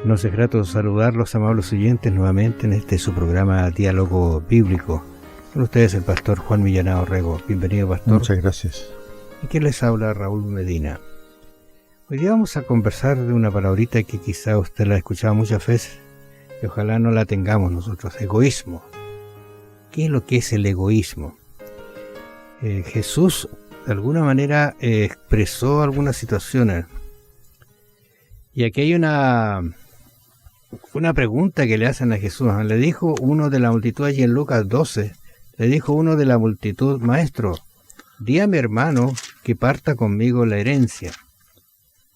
Nos es grato saludarlos, amables oyentes, nuevamente en este su programa Diálogo Bíblico. Con ustedes el pastor Juan Millanao Rego. Bienvenido, pastor. Muchas gracias. ¿Y quién les habla? Raúl Medina. Hoy día vamos a conversar de una palabrita que quizá usted la ha escuchado muchas veces y ojalá no la tengamos nosotros: egoísmo. ¿Qué es lo que es el egoísmo? Jesús de alguna manera expresó algunas situaciones. Y aquí hay una pregunta que le hacen a Jesús. Le dijo uno de la multitud, allí en Lucas 12, le dijo uno de la multitud: Maestro, di a mi hermano que parta conmigo la herencia.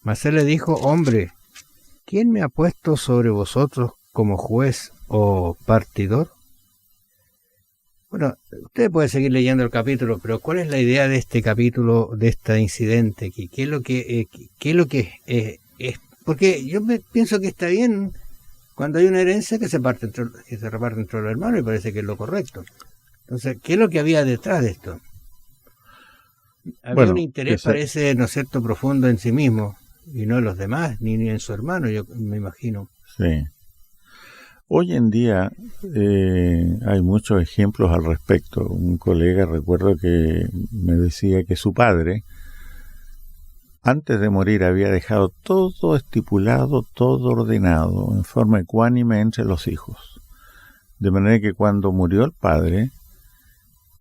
Mas él le dijo: Hombre, ¿quién me ha puesto sobre vosotros como juez o partidor? Bueno, usted puede seguir leyendo el capítulo, pero ¿cuál es la idea de este capítulo, de este incidente aquí? ¿Qué es lo que es? Porque yo pienso que está bien cuando hay una herencia que se reparte entre los hermanos, y parece que es lo correcto. Entonces, ¿qué es lo que había detrás de esto? Había un interés, parece, ¿no es cierto?, profundo en sí mismo, y no en los demás, ni en su hermano, yo me imagino. Sí. Hoy en día hay muchos ejemplos al respecto. Un colega, recuerdo, que me decía que su padre, antes de morir, había dejado todo estipulado, todo ordenado, en forma ecuánime entre los hijos. De manera que cuando murió el padre,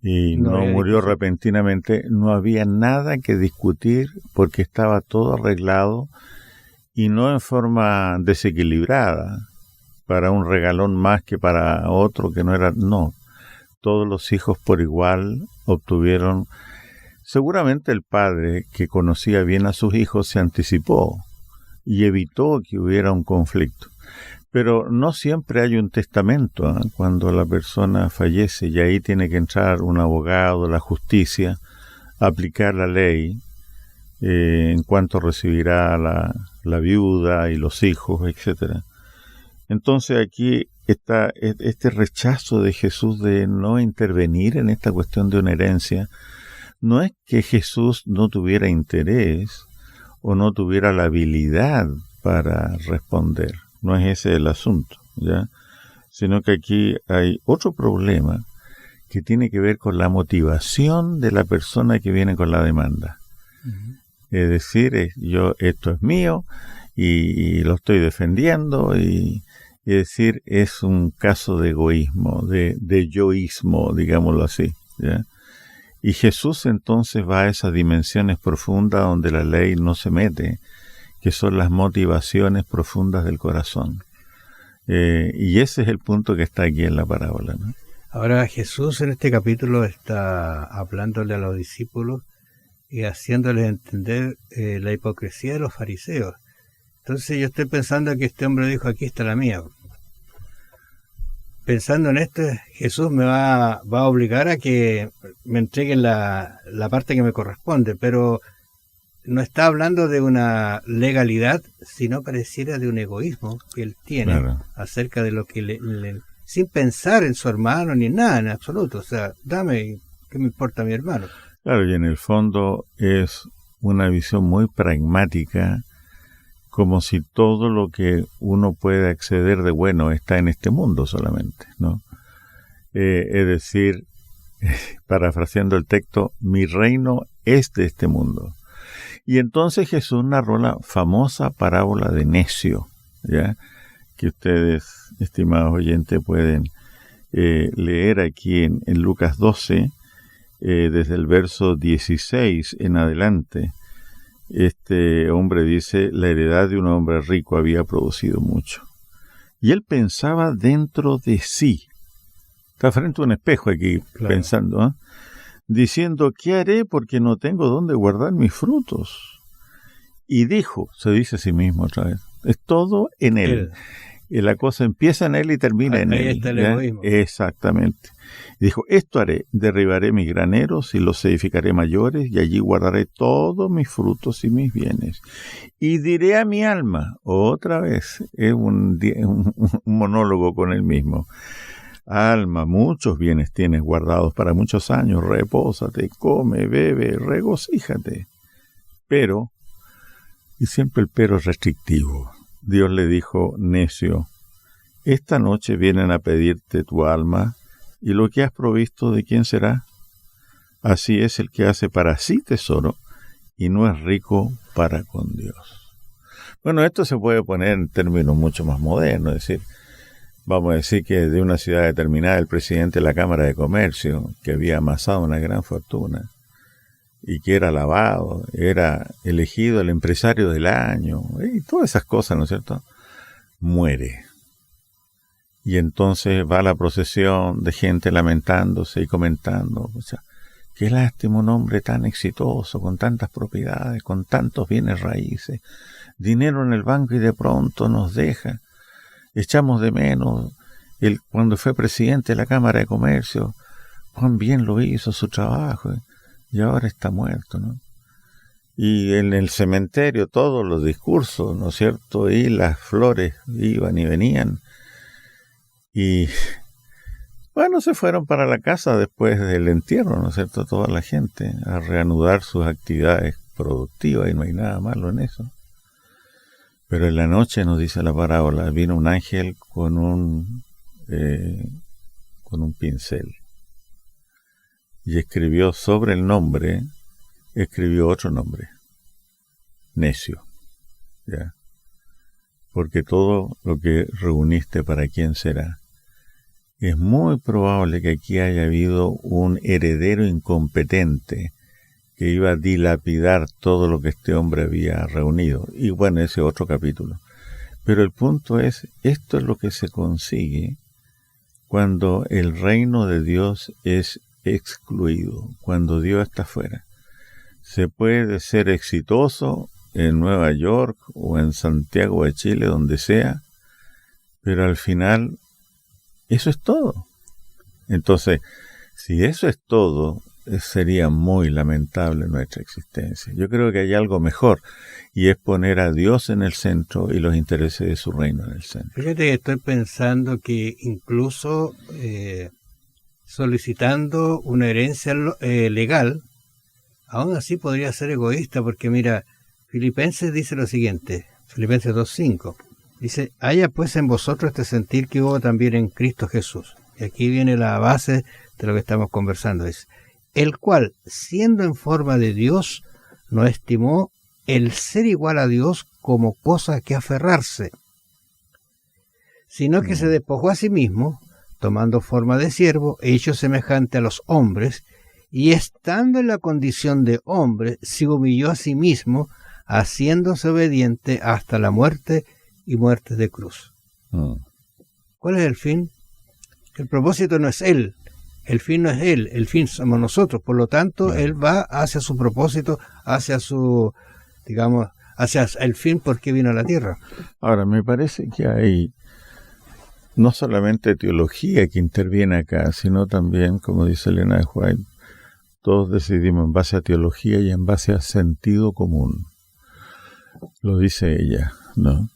y no murió repentinamente, no había nada que discutir porque estaba todo arreglado, y no en forma desequilibrada, para un regalón más que para otro que no era. No, todos los hijos por igual obtuvieron. Seguramente el padre, que conocía bien a sus hijos, se anticipó y evitó que hubiera un conflicto. Pero no siempre hay un testamento, ¿eh? Cuando la persona fallece, y ahí tiene que entrar un abogado, la justicia, aplicar la ley en cuanto recibirá la viuda y los hijos, etcétera. Entonces aquí está este rechazo de Jesús de no intervenir en esta cuestión de una herencia. No es que Jesús no tuviera interés o no tuviera la habilidad para responder. No es ese el asunto, ¿ya? Sino que aquí hay otro problema que tiene que ver con la motivación de la persona que viene con la demanda. Uh-huh. Es decir, esto es mío y lo estoy defendiendo, y es decir, es un caso de egoísmo, de yoísmo, digámoslo así, ¿ya? Y Jesús entonces va a esas dimensiones profundas donde la ley no se mete, que son las motivaciones profundas del corazón. Y ese es el punto que está aquí en la parábola, ¿no? Ahora Jesús en este capítulo está hablándole a los discípulos y haciéndoles entender la hipocresía de los fariseos. Entonces yo estoy pensando que este hombre dijo: aquí está la mía. Pensando en esto, Jesús me va a obligar a que me entreguen la parte que me corresponde, pero no está hablando de una legalidad, sino pareciera de un egoísmo que él tiene, claro, acerca de lo que sin pensar en su hermano ni en nada en absoluto. O sea, dame, ¿qué me importa mi hermano? Claro, y en el fondo es una visión muy pragmática, como si todo lo que uno puede acceder de bueno está en este mundo solamente, ¿no? Es decir, parafraseando el texto, mi reino es de este mundo. Y entonces Jesús narró la famosa parábola de necio, ¿ya? Que ustedes, estimados oyentes, pueden leer aquí en Lucas 12, desde el verso 16 en adelante. Este hombre dice: la heredad de un hombre rico había producido mucho. Y él pensaba dentro de sí. Está frente a un espejo aquí, claro, pensando, ¿eh? Diciendo: ¿qué haré porque no tengo dónde guardar mis frutos? Y dijo, se dice a sí mismo otra vez, es todo en él. Y la cosa empieza en él y termina en él. Ahí está el egoísmo. Exactamente. Y dijo: esto haré, derribaré mis graneros y los edificaré mayores, y allí guardaré todos mis frutos y mis bienes. Y diré a mi alma, otra vez, es un monólogo con él mismo: alma, muchos bienes tienes guardados para muchos años, repósate, come, bebe, regocíjate. Pero, y siempre el pero es restrictivo, Dios le dijo: necio, esta noche vienen a pedirte tu alma, y lo que has provisto, ¿de quién será? Así es el que hace para sí tesoro y no es rico para con Dios. Bueno, esto se puede poner en términos mucho más modernos, es decir, vamos a decir que de una ciudad determinada el presidente de la Cámara de Comercio, que había amasado una gran fortuna y que era alabado, era elegido el empresario del año y todas esas cosas, ¿no es cierto?, muere. Y entonces va la procesión de gente lamentándose y comentando: o sea, qué lástima, un hombre tan exitoso, con tantas propiedades, con tantos bienes raíces, dinero en el banco, y de pronto nos deja. Echamos de menos cuando fue presidente de la Cámara de Comercio, cuán bien lo hizo su trabajo, y ahora está muerto, ¿no? Y en el cementerio todos los discursos, ¿no es cierto?, y las flores iban y venían. Y bueno, se fueron para la casa después del entierro, ¿no es cierto?, toda la gente a reanudar sus actividades productivas, y no hay nada malo en eso. Pero en la noche, nos dice la parábola, vino un ángel con un pincel y escribió sobre el nombre, escribió otro nombre: necio, ¿ya? Porque todo lo que reuniste, ¿para quién será? Es muy probable que aquí haya habido un heredero incompetente que iba a dilapidar todo lo que este hombre había reunido. Y bueno, ese otro capítulo. Pero el punto es, esto es lo que se consigue cuando el reino de Dios es excluido, cuando Dios está fuera. Se puede ser exitoso en Nueva York o en Santiago de Chile, donde sea, pero al final eso es todo. Entonces, si eso es todo, sería muy lamentable nuestra existencia. Yo creo que hay algo mejor, y es poner a Dios en el centro y los intereses de su reino en el centro. Fíjate que estoy pensando que incluso solicitando una herencia legal, aún así podría ser egoísta, porque mira, Filipenses dice lo siguiente, Filipenses 2:5, dice: haya pues en vosotros este sentir que hubo también en Cristo Jesús. Y aquí viene la base de lo que estamos conversando, es: el cual, siendo en forma de Dios, no estimó el ser igual a Dios como cosa que aferrarse, sino que se despojó a sí mismo, tomando forma de siervo, hecho semejante a los hombres, y estando en la condición de hombre, se humilló a sí mismo, haciéndose obediente hasta la muerte y muerte de cruz. ¿Cuál es el fin? El propósito no es Él, el fin no es Él, el fin somos nosotros. Por lo tanto, Él va hacia su propósito, hacia su, digamos, hacia el fin por qué vino a la tierra. Ahora, me parece que hay no solamente teología que interviene acá, sino también, como dice Elena de White, todos decidimos en base a teología y en base a sentido común. Lo dice ella, ¿no?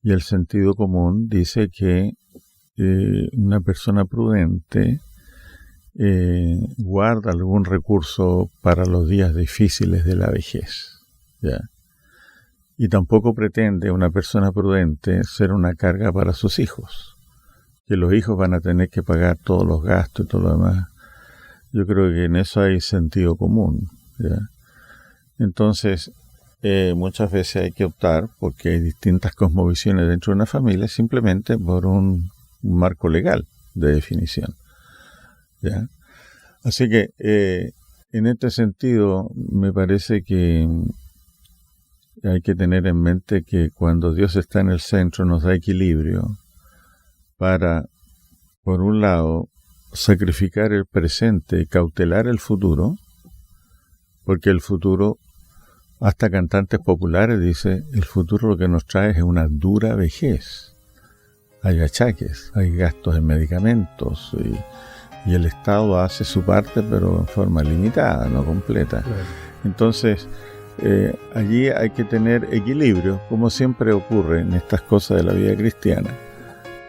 Y el sentido común dice que una persona prudente guarda algún recurso para los días difíciles de la vejez, ¿ya? Y tampoco pretende una persona prudente ser una carga para sus hijos, que los hijos van a tener que pagar todos los gastos y todo lo demás. Yo creo que en eso hay sentido común, ¿ya? Entonces, muchas veces hay que optar, porque hay distintas cosmovisiones dentro de una familia, simplemente por un marco legal de definición, ¿ya? Así que en este sentido me parece que hay que tener en mente que cuando Dios está en el centro nos da equilibrio para, por un lado, sacrificar el presente y cautelar el futuro, porque el futuro, hasta cantantes populares dice, el futuro lo que nos trae es una dura vejez. Hay achaques, hay gastos en medicamentos y el Estado hace su parte, pero en forma limitada, no completa. Claro. Entonces, allí hay que tener equilibrio, como siempre ocurre en estas cosas de la vida cristiana,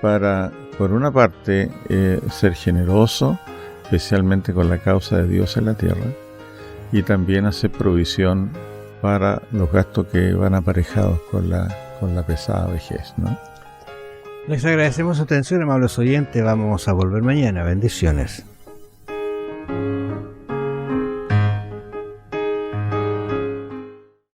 para, por una parte, ser generoso, especialmente con la causa de Dios en la tierra, y también hacer provisión para los gastos que van aparejados con la con la pesada vejez, ¿no? Les agradecemos su atención, amables oyentes. Vamos a volver mañana. Bendiciones.